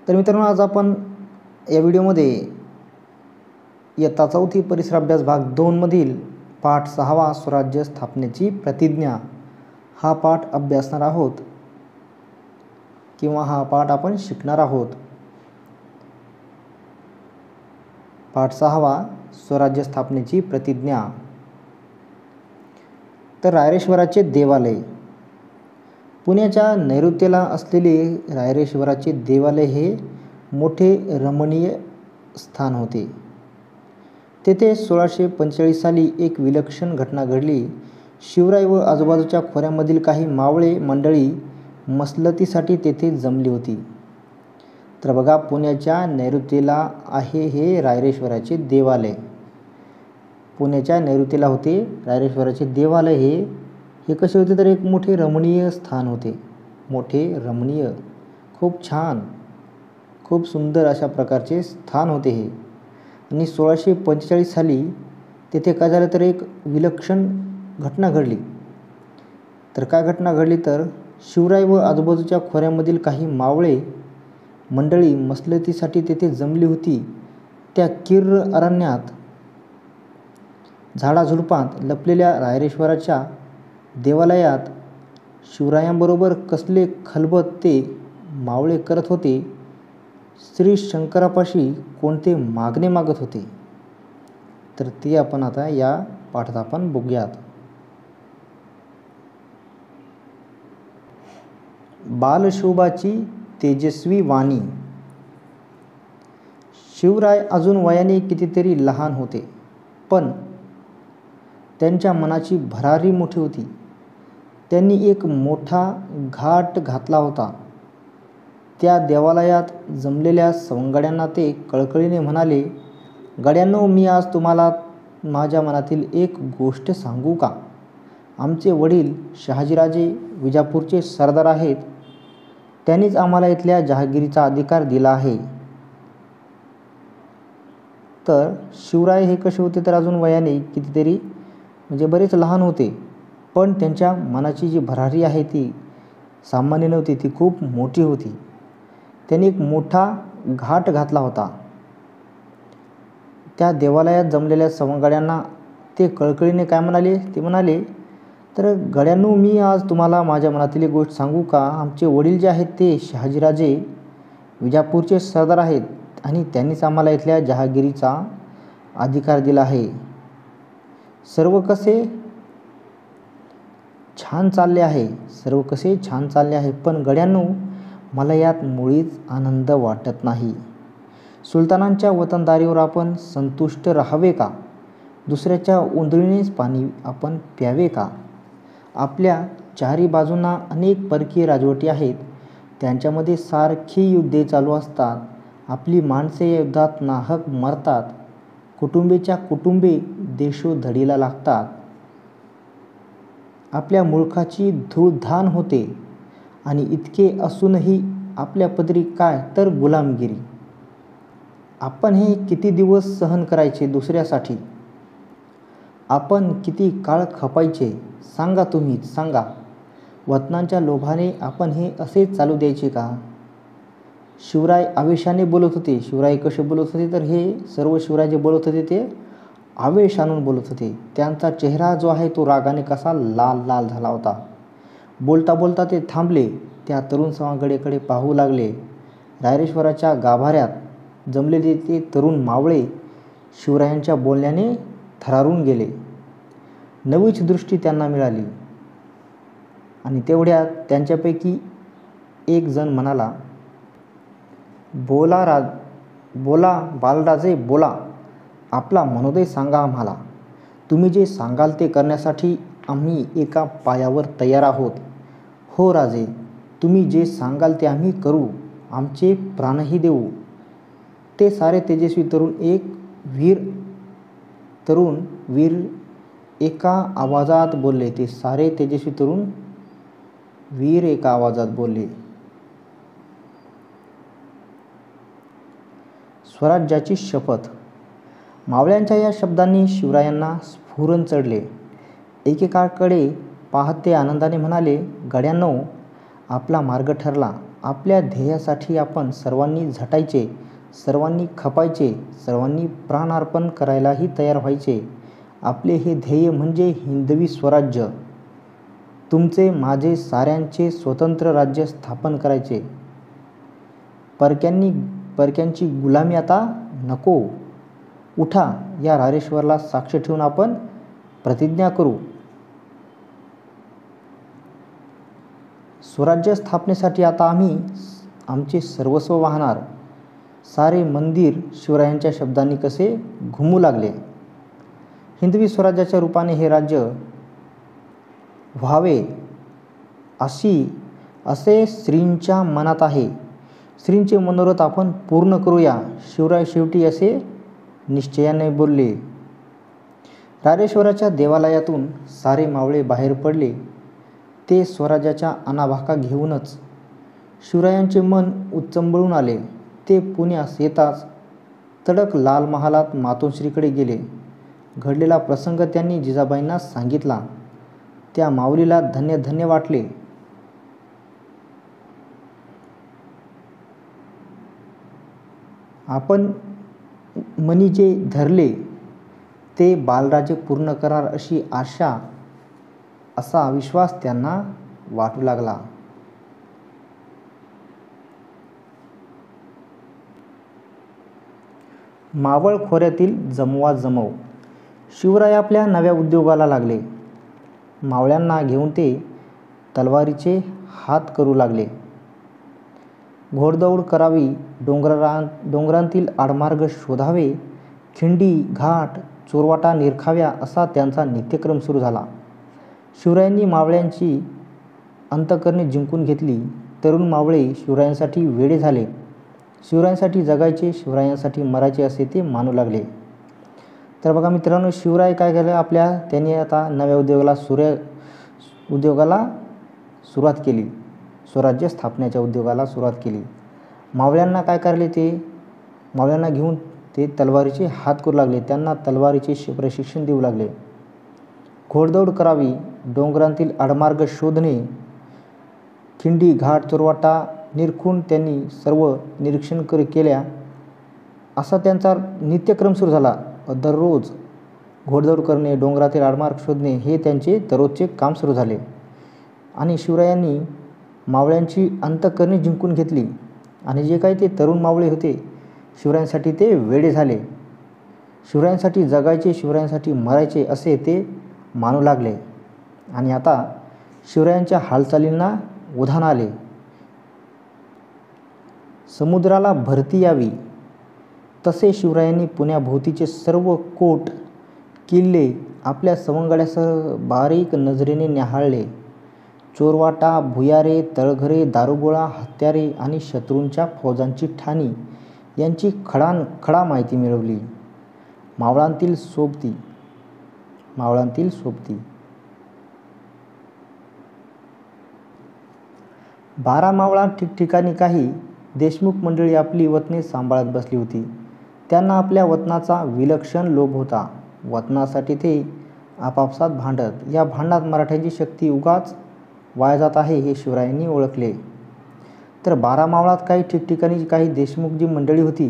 तर मित्रांनो, आज आपण या व्हिडिओमध्ये इयत्ता 4थी परिसर अभ्यास भाग 2 मधील पाठ 6वा स्वराज्य स्थापनेची प्रतिज्ञा हा पाठ अभ्यासणार आहोत किंवा हा पाठ आपण शिकणार आहोत। पाठ 6वा स्वराज्य स्थापनेची प्रतिज्ञा। तर रायरेश्वराचे देवालय। पुण्याच्या नैऋत्येला असलेले रायरेश्वराचे देवालय हे मोठे रमणीय स्थान होते। तेथे 1645 साली एक विलक्षण घटना घडली। शिवराय व आजूबाजूच्या खोऱ्यामधील काही मावळे मंडळी मसलतीसाठी तेथे जमली होती। तर बघा, पुण्याच्या नैऋत्येला आहे हे रायरेश्वराचे देवालय। पुण्याच्या नैऋत्येला होते रायरेश्वराचे देवालय। हे कसे होते तर एक मोठे रमणीय स्थान होते। मोठे रमणीय, खूप छान, खूप सुंदर अशा प्रकारचे स्थान होते हे। आणि 1645 साली तेथे काय झालं तर एक विलक्षण घटना घडली। तर काय घटना घडली तर शिवराय व आजूबाजूच्या खोऱ्यामधील काही मावळे मंडळी मसलतीसाठी तेथे जमली होती। त्या किर्र अरण्यात झाडाझुडपांत लपलेल्या रायरेश्वराच्या देवालयात शिवरायांबरोबर कसले खलबत ते मावळे करत होते। श्री शंकरापाशी कोणते मागणे मागत होते, तर ते आपण आता या पाठात आपण बघूयात। बालशोभाची तेजस्वी वाणी। शिवराय अजून वयाने कितीतरी लहान होते, पण त्यांच्या मनाची भरारी मोठी होती। त्यांनी एक मोठा घाट घातला होता। त्या देवालयात जमलेल्या सवंगड्यांना ते कळकळीने म्हणाले, गड्यांनो, मी आज तुम्हाला माझ्या मनातील एक गोष्ट सांगू का? आमचे वडील शहाजीराजे विजापूरचे सरदार आहेत। त्यांनीच आम्हाला इथल्या जहागिरीचा अधिकार दिला आहे। तर शिवराय हे कसे होते तर अजून वयाने कितीतरी म्हणजे बरेच लहान होते, पण त्यांच्या मनाची जी भरारी आहे ती सामान्य नव्हती, ती खूप मोठी होती। त्यांनी एक मोठा घाट घातला होता। त्या देवालयात जमलेल्या सवंगड्यांना ते कळकळीने काय म्हणाले, ते म्हणाले, तर गड्यांनो, मी आज तुम्हाला माझ्या मनातील एक गोष्ट सांगू का? आमचे वडील जे आहेत ते शहाजीराजे विजापूरचे सरदार आहेत आणि त्यांनीच आम्हाला इथल्या जहागिरीचा अधिकार दिला आहे। सर्व कसे छान चालले आहे, सर्व कसे छान चालले आहे, पण गड्यांनो, मला यात मुळीच आनंद वाटत नाही। सुलतानांच्या वतनदारीवर आपण संतुष्ट राहावे का? दुसऱ्याच्या उंधळीनेच पाणी आपण प्यावे का? आपल्या चारी बाजूंना अनेक परकीय राजवटी आहेत। त्यांच्यामध्ये सारखी युद्धे चालू असतात। आपली माणसे युद्धात नाहक मरतात। कुटुंबेच्या कुटुंबे देशोधडीला लागतात। आपल्या मुलखाची धूळधाण होते आणि इतके असूनही आपल्या पदरी काय तर गुलामगिरी। आपण हे किती दिवस सहन करायचे दुसऱ्यासाठी? आपण किती काळ खपायचे? सांगा, तुम्हीच सांगा। वतनांच्या लोभाने आपण हे असेच चालू द्यायचे का? शिवराय आवेशाने बोलत होते। शिवराय कसे बोलत होते तर हे सर्व शिवराय जे बोलत होते ते आवेश आणून बोलत होते। त्यांचा चेहरा जो आहे तो रागाने कसा लाल लाल झाला होता। बोलता बोलता ते थांबले। त्या तरुण सवंगडीकडे पाहू लागले। रायरेश्वराच्या गाभाऱ्यात जमलेले ते तरुण मावळे शिवरायांच्या बोलण्याने थरारून गेले। नवीच दृष्टी त्यांना मिळाली आणि तेवढ्यात त्यांच्यापैकी एक जण म्हणाला, बोला बालराजे, बोला, आपला मनोदय सांगा आम्हाला। तुम्ही जे सांगाल ते करण्यासाठी आम्ही एका पायावर तयार आहोत। हो राजे, तुम्ही जे सांगाल ते आम्ही करू, आमचे प्राणही देऊ। ते सारे तेजस्वी तरुण वीर एका आवाजात बोलले। ते सारे तेजस्वी तरुण वीर एका आवाजात बोलले। स्वराज्याची शपथ। मावळ्यांच्या या शब्दांनी शिवरायांना स्फुरण चढले। एकेकाकडे पाहत ते आनंदाने म्हणाले, गड्यांनो, आपला मार्ग ठरला। आपल्या ध्येयासाठी आपण सर्वांनी झटायचे, सर्वांनी खपायचे, सर्वांनी प्राणार्पण करायलाही तयार व्हायचे. आपले हे ध्येय म्हणजे हिंदवी स्वराज्य. तुमचे माझे साऱ्यांचे स्वतंत्र राज्य स्थापन करायचे. परक्यांची गुलामी आता नको. उठा, या रायरेश्वराला साक्ष ठेवून आपण प्रतिज्ञा करू. स्वराज्य स्थापनेसाठी आता आम्ही आमचे सर्वस्व वाहणार. सारे मंदिर शिवरायांच्या शब्दांनी कसे घुमू लागले. हिंदवी स्वराज्याच्या रूपाने हे राज्य व्हावे असे श्रींच्या मनात आहे. श्रींचे मनोरथ आपण पूर्ण करूया. शिवराय शेवटी असे निश्चयाने बोलले. रायरेश्वराच्या देवालयातून सारे मावळे बाहेर पडले. ते स्वराज्याच्या अनाभाका घेऊनच. शिवरायांचे मन उच्चंबळून आले. ते पुण्यास येताच तडक लाल महालात मातोश्रीकडे गेले. घडलेला प्रसंग त्यांनी जिजाबाईंना सांगितला. त्या माऊलीला धन्य धन्य वाटले. आपण मनी जे धरले ते बालराजे पूर्ण करणार अशी आशा, असा विश्वास त्यांना वाटू लागला. मावळ खोऱ्यातील जमवाजमव. शिवराय आपल्या नव्या उद्योगाला लागले. मावळ्यांना घेऊन ते तलवारीचे हात करू लागले. घोडदौड करावी, डोंगरांतील आडमार्ग शोधावे, खिंडी घाट चोरवाटा निरखाव्या, असा त्यांचा नित्यक्रम सुरू झाला. शिवरायांनी मावळ्यांची अंतःकरणे जिंकून घेतली. तरुण मावळे शिवरायांसाठी वेडे झाले. शिवरायांसाठी जगायचे, शिवरायांसाठी मरायचे असे ते मानू लागले. तर बघा मित्रांनो, शिवराय काय केलं, त्यांनी आता नव्या उद्योगाला सुरुवात केली. स्वराज्य स्थापनेच्या उद्योगाला सुरुवात केली. मावळ्यांना काय करले, मावळ्यांना घेऊन ते तलवारीचे हात करू लागले. त्यांना तलवारीचे प्रशिक्षण देऊ लागले. घोडदौड करावी, डोंगरांतील आडमार्ग शोधणे, खिंडी घाट चोरवाटा निरखून त्यांनी सर्व निरीक्षण केल्या. असा त्यांचा नित्यक्रम सुरू झाला. दररोज घोडदौड करणे, डोंगरातील आडमार्ग शोधणे हे त्यांचे दररोजचे काम सुरू झाले. आणि शिवरायांनी मावळ्यांची अंतःकरणे जिंकून घेतली. आणि जे काही ते तरुण मावळे होते, शिवरायांसाठी ते वेडे झाले. शिवरायांसाठी जगायचे, शिवरायांसाठी मरायचे असे ते मानू लागले. आणि आता शिवरायांच्या हालचालींना उधाण आले. समुद्राला भरती यावी तसे शिवरायांनी पुण्याभोवतीचे सर्व कोट किल्ले आपल्या सवंगड्यासह बारीक नजरेने न्याहाळले. चोरवाटा, भुयारे, तळघरे, दारुगोळा, हत्यारे आणि शत्रूंच्या फौजांची ठाणी यांची खडा माहिती मिळवली. मावळांतील सोबती 12 मावळा ठिकठिकाणी काही देशमुख मंडळी आपली वतने सांभाळत बसली होती. त्यांना आपल्या वतनाचा विलक्षण लोभ होता. वतनासाठी ते आपापसात भांडत. या भांडणात मराठ्यांची शक्ती उगाच वाया जात आहे हे शिवरायांनी ओळखले. तर 12 मावळात काही ठिकठिकाणी काही देशमुख जी मंडळी होती,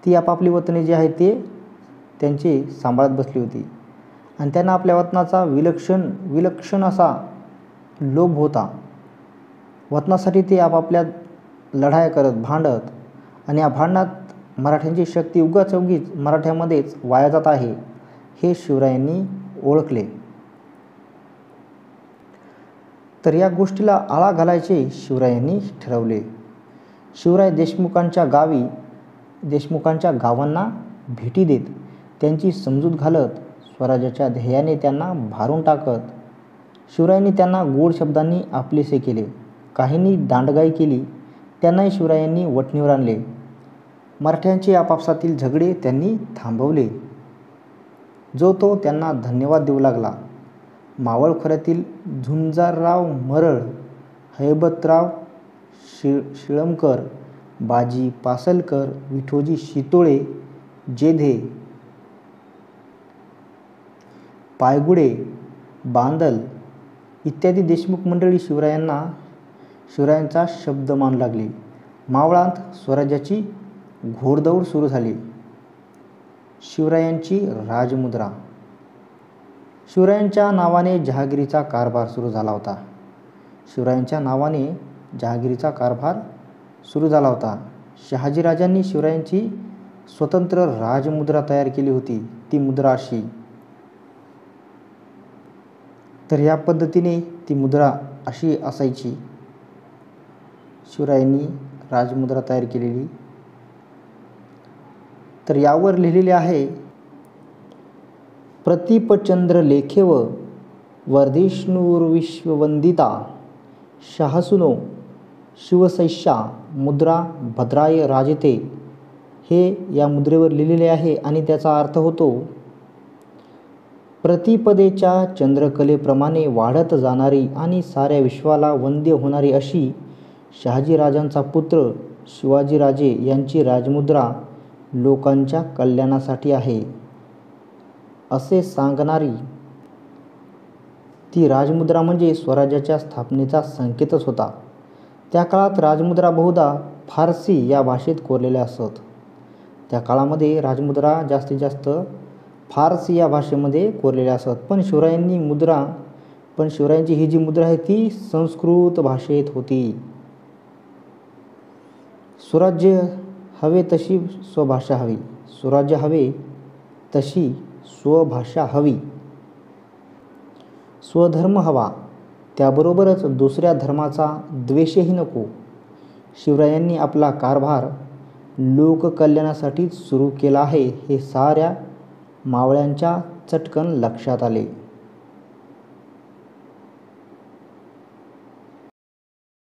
ती आपापली वतने जे आहे ते त्यांचे सांभाळत बसली होती. आणि त्यांना आपल्या वतनाचा विलक्षण असा लोभ होता. वतनासाठी ते आपापल्या लढाया करत, भांडत. आणि या भांडणात मराठ्यांची शक्ती उगीच मराठ्यामध्येच वाया जात आहे हे शिवरायांनी ओळखले. तर या गोष्टीला आळा घालायचे शिवरायांनी ठरवले. शिवराय देशमुखांच्या गावांना भेटी देत, त्यांची समजूत घालत, स्वराज्याच्या ध्येयाने त्यांना भारून टाकत. शिवरायांनी त्यांना गोड शब्दांनी आपलेसे केले. काहींनी दांडगाई केली, त्यांनाही शिवरायांनी वठणीवर आणले. मराठ्यांचे आपापसातील झगडे त्यांनी थांबवले. जो तो त्यांना धन्यवाद देऊ लागला. मावळ खोऱ्यातील झुंजारराव मरळ, हैबतराव शिळमकर, बाजी पासलकर, विठोजी शितोळे, जेधे, पायगुडे, बांदल इत्यादी देशमुख मंडळी शिवरायांचा शब्दमान लागली. मावळांत स्वराज्याची घोडदौड सुरू झाली. शिवरायांची राजमुद्रा. शिवरायांच्या नावाने जहागिरीचा कारभार सुरू झाला होता. शिवरायांच्या नावाने जहागिरीचा कारभार सुरू झाला होता. शहाजीराजांनी शिवरायांची स्वतंत्र राजमुद्रा तयार केली होती. ती मुद्रा अशी. तर या पद्धतीने ती मुद्रा अशी असायची. शिवरायांनी राजमुद्रा तयार केलेली. तर यावर लिहिलेले आहे, प्रतीपचंद्र लेखेव वर्धिष्णुर्विश्ववंदिता शाहसुनो शिवसैष्या मुद्रा भद्राय राजते. हे या मुद्रेवर लिहिलेले आहे आणि त्याचा अर्थ होतो, प्रतिपदेच्या चंद्रकलेप्रमाणे वाढत जाणारी आणि साऱ्या विश्वाला वंद्य होणारी अशी शहाजीराजांचा पुत्र शिवाजीराजे यांची राजमुद्रा लोकांच्या कल्याणासाठी आहे असे सांगणारी ती राजमुद्रा म्हणजे स्वराज्याच्या स्थापनेचा संकेतच होता. त्या काळात राजमुद्रा बहुधा फारसी या भाषेत कोरलेल्या असत. त्या काळामध्ये राजमुद्रा जास्तीत जास्त फारसी या भाषेमध्ये कोरलेल्या असत. पण शिवरायांची ही जी मुद्रा आहे ती संस्कृत भाषेत होती. स्वराज्य हवे तशी स्वभाषा हवी. स्वराज्य हवे तशी स्वभाषा हवी. स्वधर्म हवा, त्याबरोबरच दुसऱ्या धर्माचा द्वेषही नको. शिवरायांनी आपला कारभार लोककल्याणासाठीच सुरू केला आहे हे साऱ्या मावळ्यांच्या चटकन लक्षात आले.